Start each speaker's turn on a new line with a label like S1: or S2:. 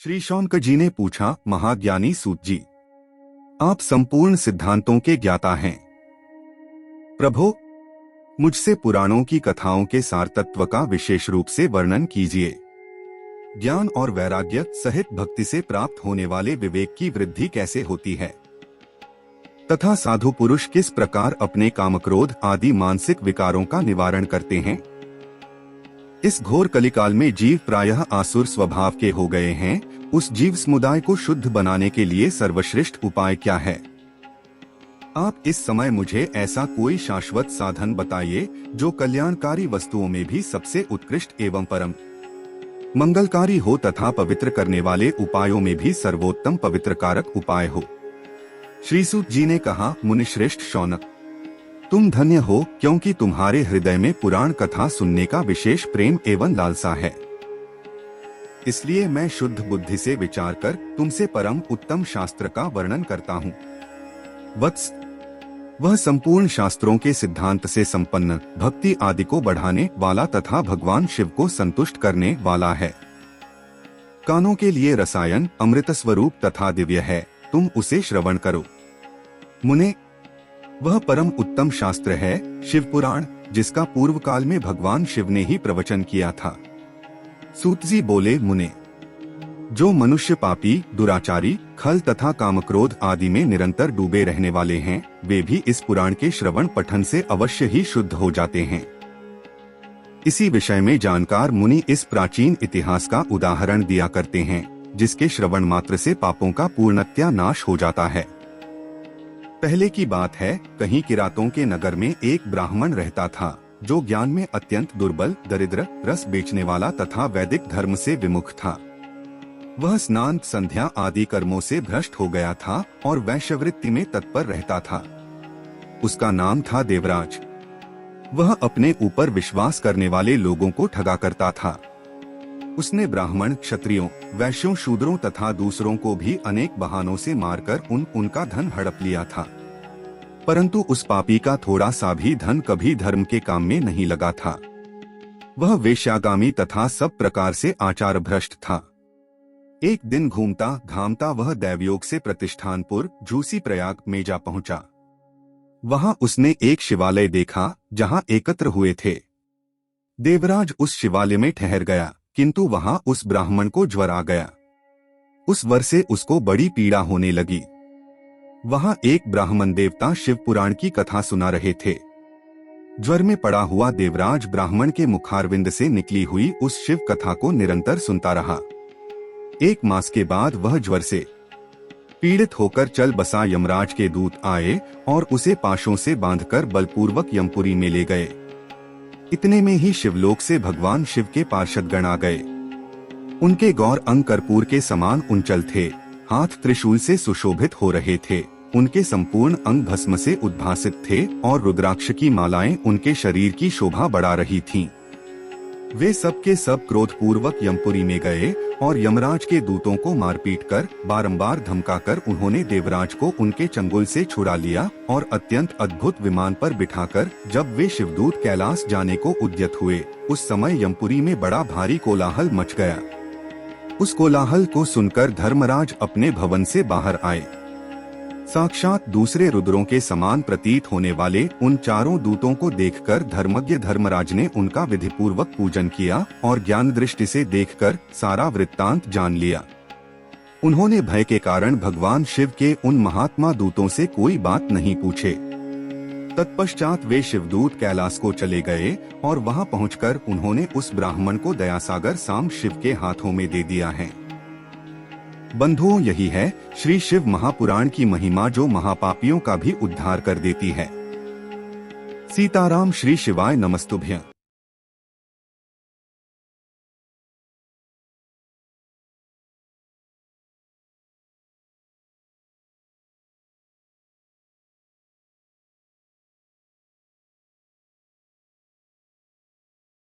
S1: श्री शौनक जी ने पूछा, महाज्ञानी सूत जी, आप संपूर्ण सिद्धांतों के ज्ञाता हैं। प्रभो, मुझसे पुराणों की कथाओं के सार तत्व का विशेष रूप से वर्णन कीजिए। ज्ञान और वैराग्य सहित भक्ति से प्राप्त होने वाले विवेक की वृद्धि कैसे होती है तथा साधु पुरुष किस प्रकार अपने कामक्रोध आदि मानसिक विकारों का निवारण करते हैं। इस घोर कलिकाल में जीव प्रायः आसुर स्वभाव के हो गए हैं। उस जीव समुदाय को शुद्ध बनाने के लिए सर्वश्रेष्ठ उपाय क्या है? आप इस समय मुझे ऐसा कोई शाश्वत साधन बताइए जो कल्याणकारी वस्तुओं में भी सबसे उत्कृष्ट एवं परम मंगलकारी हो तथा पवित्र करने वाले उपायों में भी सर्वोत्तम पवित्रकारक उपाय हो। श्री सूत जी ने कहा, मुनिश्रेष्ठ शौनक, तुम धन्य हो क्योंकि तुम्हारे हृदय में पुराण कथा सुनने का विशेष प्रेम एवं लालसा है। इसलिए मैं शुद्ध बुद्धि से विचार कर तुमसे परम उत्तम शास्त्र का वर्णन करता हूँ। वत्स, वह संपूर्ण शास्त्रों के सिद्धांत से संपन्न, भक्ति आदि को बढ़ाने वाला तथा भगवान शिव को संतुष्ट करने वाला है। कानों के लिए रसायन, अमृत स्वरूप तथा दिव्य है, तुम उसे श्रवण करो। मुने, वह परम उत्तम शास्त्र है शिव पुराण, जिसका पूर्व काल में भगवान शिव ने ही प्रवचन किया था। सूत जी बोले, मुने, जो मनुष्य पापी, दुराचारी, खल तथा कामक्रोध आदि में निरंतर डूबे रहने वाले हैं, वे भी इस पुराण के श्रवण पठन से अवश्य ही शुद्ध हो जाते हैं। इसी विषय में जानकार मुनि इस प्राचीन इतिहास का उदाहरण दिया करते हैं, जिसके श्रवण मात्र से पापों का पूर्णतया नाश हो जाता है। पहले की बात है, कहीं किरातों के नगर में एक ब्राह्मण रहता था, जो ज्ञान में अत्यंत दुर्बल, दरिद्र, रस बेचने वाला तथा वैदिक धर्म से विमुख था। वह स्नान, संध्या आदि कर्मों से भ्रष्ट हो गया था और वैश्यवृत्ति में तत्पर रहता था। उसका नाम था देवराज। वह अपने ऊपर विश्वास करने वाले लोगों को ठगा करता था। उसने ब्राह्मण, क्षत्रियों, वैश्यों, शूद्रों तथा दूसरों को भी अनेक बहानों से मारकर उनका धन हड़प लिया था, परंतु उस पापी का थोड़ा सा भी धन कभी धर्म के काम में नहीं लगा था। वह वेश्यागामी तथा सब प्रकार से आचार भ्रष्ट था। एक दिन घूमता घामता वह दैवयोग से प्रतिष्ठानपुर झूसी प्रयाग में जा पहुंचा। वहां उसने एक शिवालय देखा जहां एकत्र हुए थे। देवराज उस शिवालय में ठहर गया, किंतु वहां उस ब्राह्मण को ज्वर आ गया। उस वर से उसको बड़ी पीड़ा होने लगी। वहां एक ब्राह्मण देवता शिव पुराण की कथा सुना रहे थे। ज्वर में पड़ा हुआ देवराज ब्राह्मण के मुखारविंद से निकली हुई उस शिव कथा को निरंतर सुनता रहा। एक मास के बाद वह ज्वर से पीड़ित होकर चल बसा। यमराज के दूत आए और उसे पाशों से बांधकर बलपूर्वक यमपुरी में ले गए। इतने में ही शिवलोक से भगवान शिव के पार्षदगण आ गए। उनके गौर अंग कर्पूर के समान उंचल थे, हाथ त्रिशूल से सुशोभित हो रहे थे। उनके संपूर्ण अंग भस्म से उद्भासित थे और रुद्राक्ष की मालाएं उनके शरीर की शोभा बढ़ा रही थीं। वे सब के सब क्रोधपूर्वक यमपुरी में गए और यमराज के दूतों को मारपीट कर बारंबार धमकाकर उन्होंने देवराज को उनके चंगुल से छुड़ा लिया और अत्यंत अद्भुत विमान पर बिठाकर जब वे शिवदूत कैलाश जाने को उद्यत हुए, उस समय यमपुरी में बड़ा भारी कोलाहल मच गया। उस कोलाहल को सुनकर धर्मराज अपने भवन से बाहर आए। साक्षात दूसरे रुद्रों के समान प्रतीत होने वाले उन चारों दूतों को देखकर धर्मज्ञ धर्मराज ने उनका विधिपूर्वक पूजन किया और ज्ञान दृष्टि से देखकर सारा वृत्तांत जान लिया। उन्होंने भय के कारण भगवान शिव के उन महात्मा दूतों से कोई बात नहीं पूछे। तत्पश्चात वे शिवदूत कैलाश को चले गए और वहां पहुंचकर उन्होंने उस ब्राह्मण को दयासागर साम शिव के हाथों में दे दिया है। बंधुओं, यही है श्री शिव महापुराण की महिमा, जो महापापियों का भी उद्धार कर देती है। सीताराम। श्री शिवाय नमस्तुभ्यं।